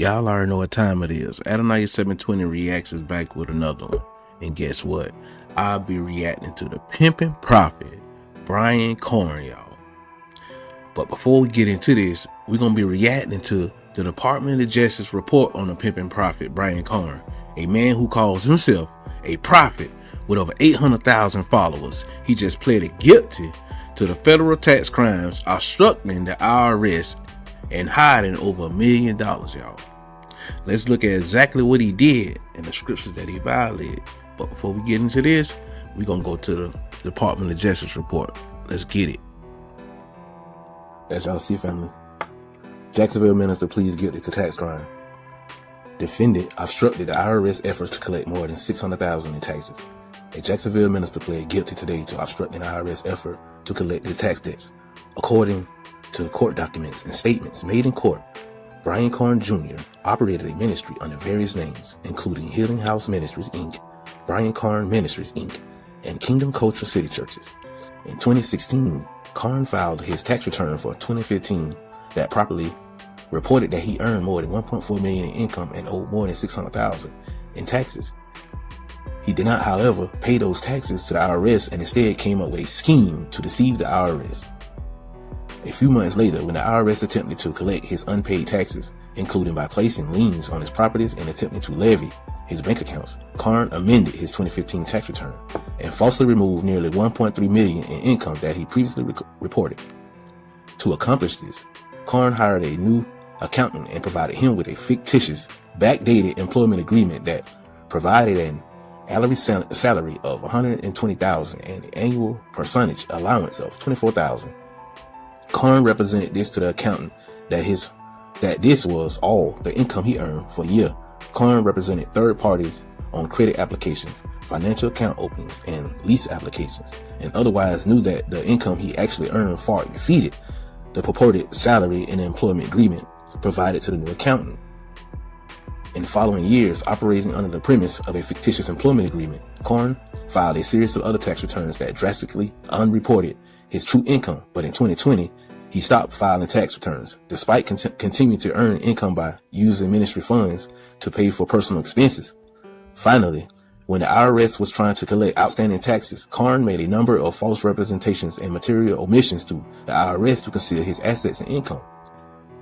Y'all already know what time it is. Adoniyah720 reacts is back with another one. And guess what? I'll be reacting to the Pimping Prophet, Brian Carn, y'all. But before we get into this, we're going to be reacting to the Department of Justice report on the Pimping Prophet, Brian Carn, a man who calls himself a prophet with over 800,000 followers. He just pleaded guilty to the federal tax crimes, obstructing the IRS and hiding over $1 million, y'all. Let's look at exactly what he did and the scriptures that he violated. But before we get into this, we're going to go to the Department of Justice report. Let's get it. As y'all see, family, Jacksonville minister pleads guilty to tax crime. Defendant obstructed the IRS efforts to collect more than $600,000 in taxes. A Jacksonville minister pled guilty today to obstructing the IRS effort to collect his tax debts. According to court documents and statements made in court, Brian Carn Jr. operated a ministry under various names, including Healing House Ministries, Inc., Brian Carn Ministries, Inc., and Kingdom Culture City Churches. In 2016, Carn filed his tax return for 2015 that properly reported that he earned more than $1.4 million in income and owed more than $600,000 in taxes. He did not, however, pay those taxes to the IRS and instead came up with a scheme to deceive the IRS. A few months later, when the IRS attempted to collect his unpaid taxes, including by placing liens on his properties and attempting to levy his bank accounts, Carn amended his 2015 tax return and falsely removed nearly $1.3 million in income that he previously reported. To accomplish this, Carn hired a new accountant and provided him with a fictitious, backdated employment agreement that provided an hourly salary of $120,000 and an annual percentage allowance of $24,000. Carn represented this to the accountant that this was all the income he earned for the year. Carn represented third parties on credit applications, financial account openings, and lease applications, and otherwise knew that the income he actually earned far exceeded the purported salary in the employment agreement provided to the new accountant. In following years, operating under the premise of a fictitious employment agreement, Carn filed a series of other tax returns that drastically unreported his true income, but in 2020, he stopped filing tax returns, despite continuing to earn income by using ministry funds to pay for personal expenses. Finally, when the IRS was trying to collect outstanding taxes, Carn made a number of false representations and material omissions to the IRS to conceal his assets and income.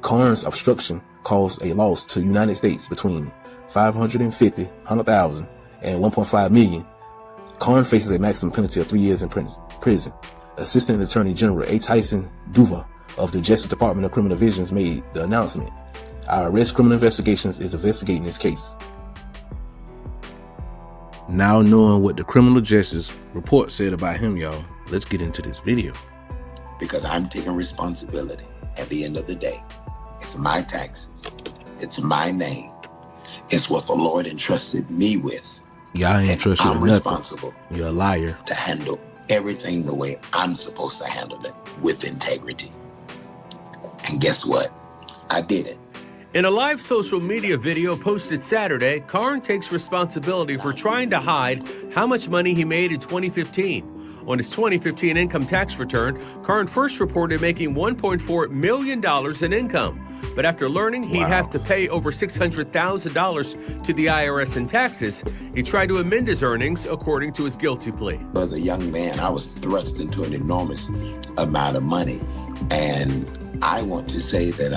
Carn's obstruction caused a loss to the United States between $550,000 and $1.5 million. Carn faces a maximum penalty of 3 years in prison. Assistant Attorney General A. Tyson Duva of the Justice Department of Criminal Divisions made the announcement. IRS Criminal Investigations is investigating this case. Now knowing what the Criminal Justice Report said about him, y'all, let's get into this video. Because I'm taking responsibility at the end of the day. It's my taxes. It's my name. It's what the Lord entrusted me with. Y'all ain't trusted I'm nothing. responsible. You're a liar. To handle everything the way I'm supposed to handle it, with integrity. And guess what? I did it. In a live social media video posted Saturday, Carn takes responsibility for trying to hide how much money he made in 2015. On his 2015 income tax return, Carn first reported making $1.4 million in income. But after learning he'd have to pay over $600,000 to the IRS in taxes, he tried to amend his earnings according to his guilty plea. As a young man, I was thrust into an enormous amount of money. And I want to say that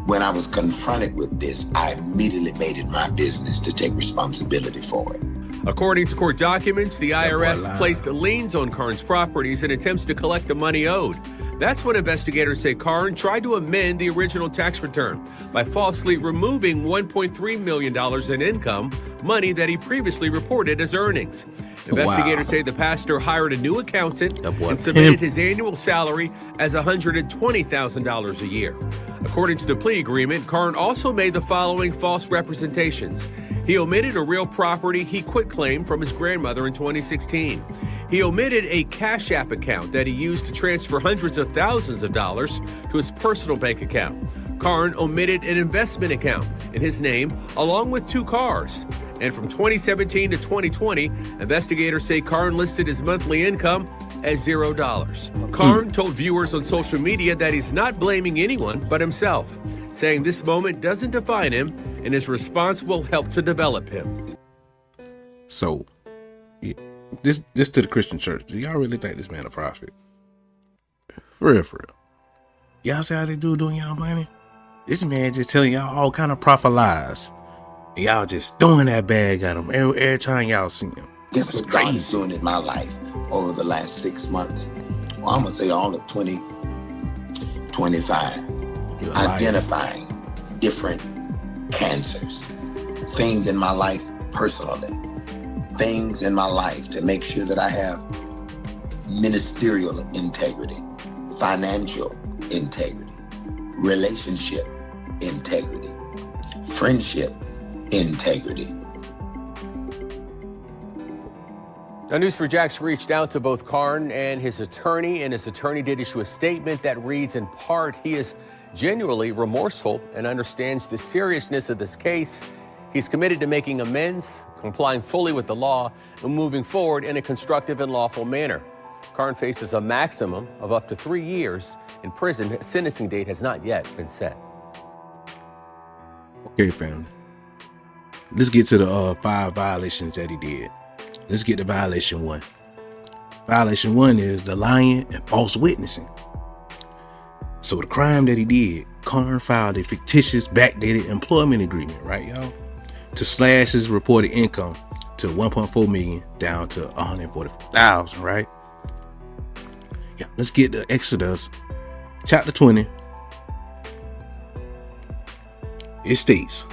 when I was confronted with this, I immediately made it my business to take responsibility for it. According to court documents, the IRS placed liens on Carn's properties in attempts to collect the money owed. That's when investigators say Carn tried to amend the original tax return by falsely removing $1.3 million in income, money that he previously reported as earnings. Investigators say the pastor hired a new accountant and submitted his annual salary as $120,000 a year. According to the plea agreement, Carn also made the following false representations. He omitted a real property he quitclaimed from his grandmother in 2016. He omitted a Cash App account that he used to transfer hundreds of thousands of dollars to his personal bank account. Carn omitted an investment account in his name along with 2 cars. And from 2017 to 2020, investigators say Carn listed his monthly income as $0. Carn told viewers on social media that he's not blaming anyone but himself, saying this moment doesn't define him and his response will help to develop him. So, yeah, this to the Christian church. Do y'all really think this man a prophet? For real, for real. Y'all see how they doing y'all money? This man just telling y'all all kind of prophet lies. And y'all just throwing that bag at him every time y'all see him. Guess what God is doing in my life over the last 6 months? Well, I'm going to say all of 2025. Identifying different cancers. Things in my life personally. Things in my life to make sure that I have ministerial integrity, financial integrity, relationship integrity, friendship integrity. Now, News4Jax reached out to both Carn and his attorney, and his attorney did issue a statement that reads, in part, he is genuinely remorseful and understands the seriousness of this case. He's committed to making amends, complying fully with the law, and moving forward in a constructive and lawful manner. Carn faces a maximum of up to 3 years in prison. His sentencing date has not yet been set. Okay, family. Let's get to the 5 violations that he did. Let's get to violation 1. Violation 1 is the lying and false witnessing. So the crime that he did, Carn filed a fictitious backdated employment agreement, right, y'all? To slash his reported income to 1.4 million down to 144,000, right? Yeah, let's get to Exodus chapter 20. It states,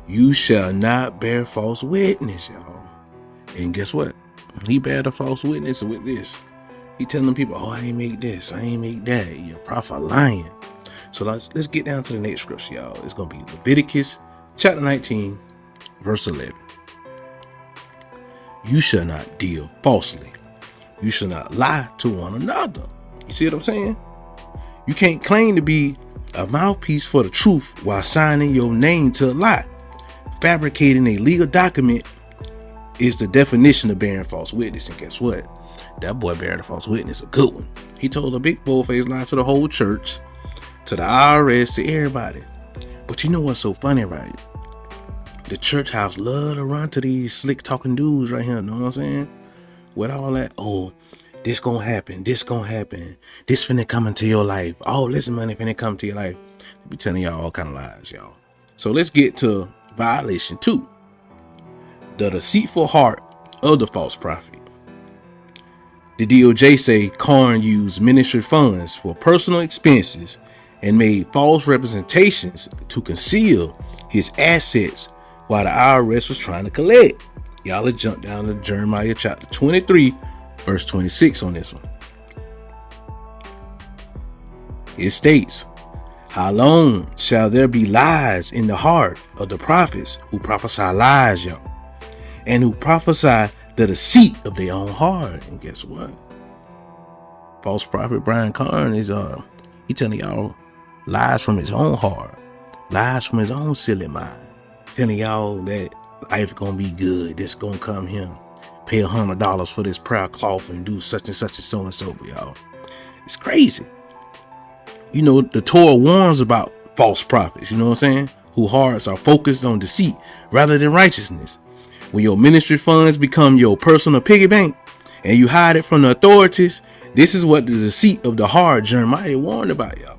you shall not bear false witness, y'all. And guess what? He bear the false witness with this. He telling people, oh, I ain't make this, I ain't make that. You're a prophet lying. So let's get down to the next scripture, y'all. It's going to be Leviticus chapter 19, verse 11. You shall not deal falsely. You shall not lie to one another. You see what I'm saying? You can't claim to be a mouthpiece for the truth while signing your name to a lie. Fabricating a legal document is the definition of bearing false witness. And guess what? That boy bearing a false witness, a good one. He told a big bull-faced lie to the whole church, to the IRS, to everybody. But you know what's so funny, right? The church house love to run to these slick talking dudes right here. Know what I'm saying? With all that, oh, this gonna happen, this gonna happen, this finna come into your life, all this money finna come to your life. They be telling y'all all kind of lies, y'all. So let's get to violation 2. The deceitful heart of the false prophet. The DOJ say Carn used ministry funds for personal expenses and made false representations to conceal his assets while the IRS was trying to collect. Y'all let's jump down to Jeremiah chapter 23, verse 26 on this one. It states, how long shall there be lies in the heart of the prophets who prophesy lies, y'all, and who prophesy the deceit of their own heart? And guess what? False prophet Brian Carn is he telling y'all lies from his own heart, lies from his own silly mind, telling y'all that life gonna be good, this gonna come here, pay $100 for this prayer cloth and do such and such and so and so. But y'all, it's crazy. You know, the Torah warns about false prophets, you know what I'm saying, whose hearts are focused on deceit rather than righteousness. When your ministry funds become your personal piggy bank and you hide it from the authorities, this is what the deceit of the heart Jeremiah warned about, y'all.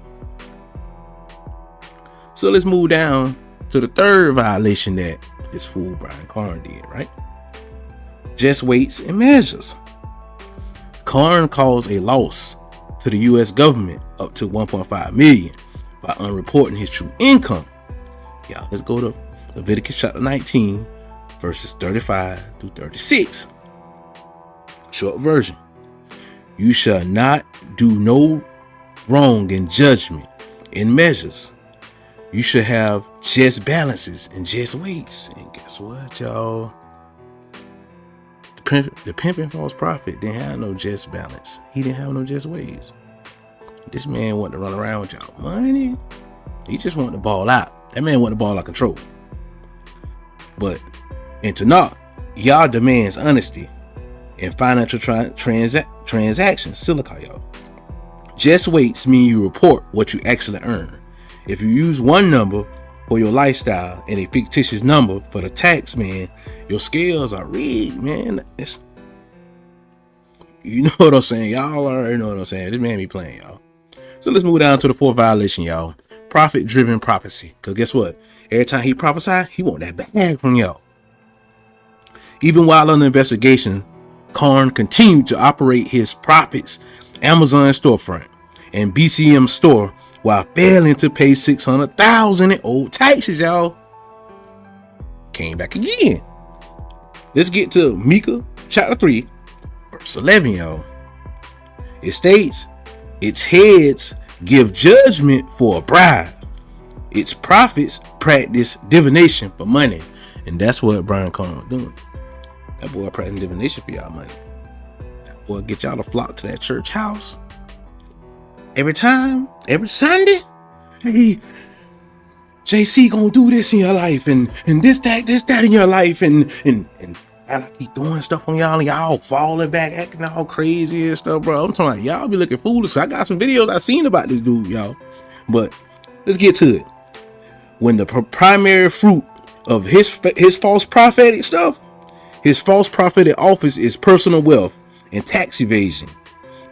So let's move down to the third violation that this fool Brian Carn did, right? Just weights and measures. Carn caused a loss to the U.S. government up to 1.5 million by unreporting his true income. Y'all, let's go to Leviticus chapter 19, verses 35 through 36. Short version. You shall not do no wrong in judgment, in measures. You should have just balances and just weights. And guess what, y'all? The pimping false prophet didn't have no just balance. He didn't have no just weights. This man wanted to run around with y'all money. He just wanted to ball out. That man wanted to ball out control. But in Tanakh, y'all demands honesty in financial transactions. Silica, y'all. Just weights mean you report what you actually earn. If you use one number for your lifestyle and a fictitious number for the tax, man, your scales are rigged, man. You know what I'm saying? Y'all already know what I'm saying. This man be playing, y'all. So let's move down to the fourth violation, y'all. Profit-driven prophecy. Because guess what? Every time he prophesy, he want that bag from y'all. Even while under investigation, Carn continued to operate his Prophet's Amazon storefront and BCM store while failing to pay $600,000 in old taxes, y'all. Came back again. Let's get to Micah chapter 3, verse 11, y'all. It states, its heads give judgment for a bribe. Its prophets practice divination for money. And that's what Brian Carn was doing. That boy practicing divination for y'all money. That boy get y'all to flock to that church house. Every time, every Sunday, hey, JC gonna do this in your life, and this, that in your life, and I keep doing stuff on y'all, and y'all falling back, acting all crazy and stuff, bro. I'm talking about y'all be looking foolish. I got some videos I seen about this dude, y'all. But let's get to it. When the primary fruit of his false prophetic stuff, his false prophetic office is personal wealth and tax evasion,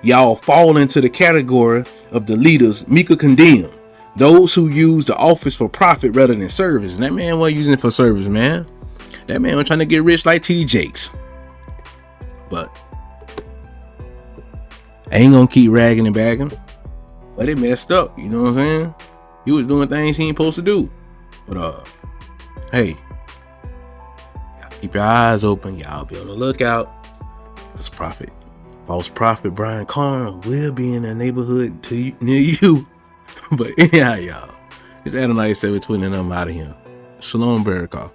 y'all fall into the category of the leaders Micah condemned, those who use the office for profit rather than service. And that man wasn't using it for service, man. That man was trying to get rich like TD Jakes. But I ain't gonna keep ragging and bagging. But it messed up, you know what I'm saying? He was doing things he ain't supposed to do. But hey, y'all keep your eyes open. Y'all be on the lookout. This false prophet Brian Carn will be in a neighborhood near you. But anyhow, y'all, it's Adoniyah720 and I'm out of here. Shalom, Barakah.